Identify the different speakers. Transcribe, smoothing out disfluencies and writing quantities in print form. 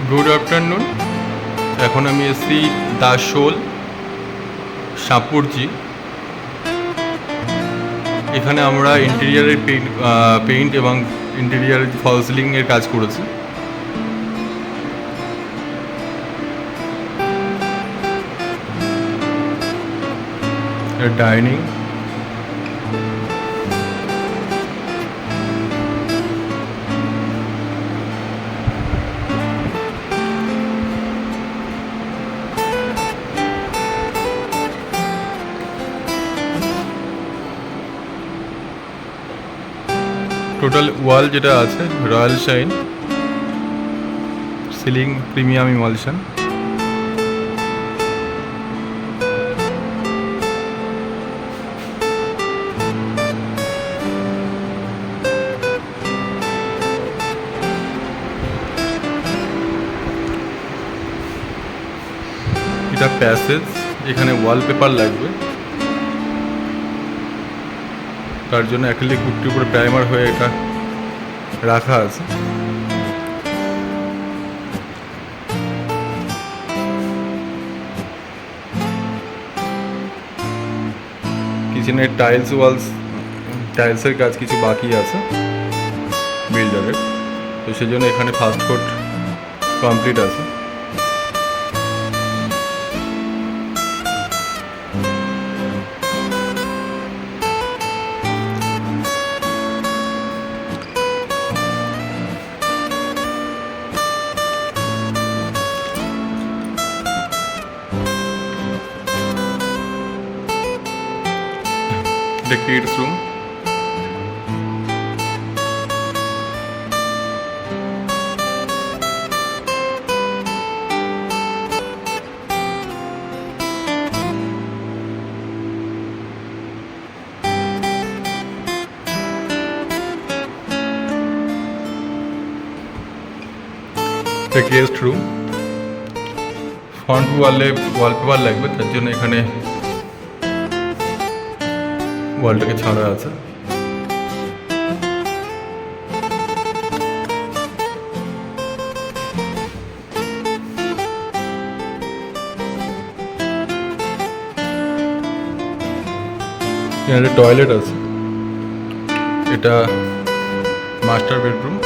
Speaker 1: Good afternoon. এখন আমি এসেছি দা শোল, সাপুরজি। এখানে আমরা ইন্টেরিয়ারের পেইন্ট এবং ইন্টেরিয়ার ফল সিলিংয়ের কাজ করেছি। ডাইনিং, টোটাল ওয়াল যেটা আছে royal shine, ceiling premium emulsion. এটা প্যাসেজ, এখানে ওয়ালপেপার লাগবে, তার জন্য অ্যাক্রিলিক বুকটির উপরে প্রাইমার হয়ে এটা রাখা আছে। কিচেনের টাইলসের কাজ কিছু বাকি আছে বিল্ডারের, তো সেজন্য এখানে ফার্স্ট কোট কমপ্লিট আছে। The kids room, the guest room, front ওয়ালে ওয়ালপেপার লাগবে, তার জন্য এখানে ওয়ালটাকে ছাড়া আছে। এখানে টয়লেট আছে, এটা মাস্টার বেডরুম।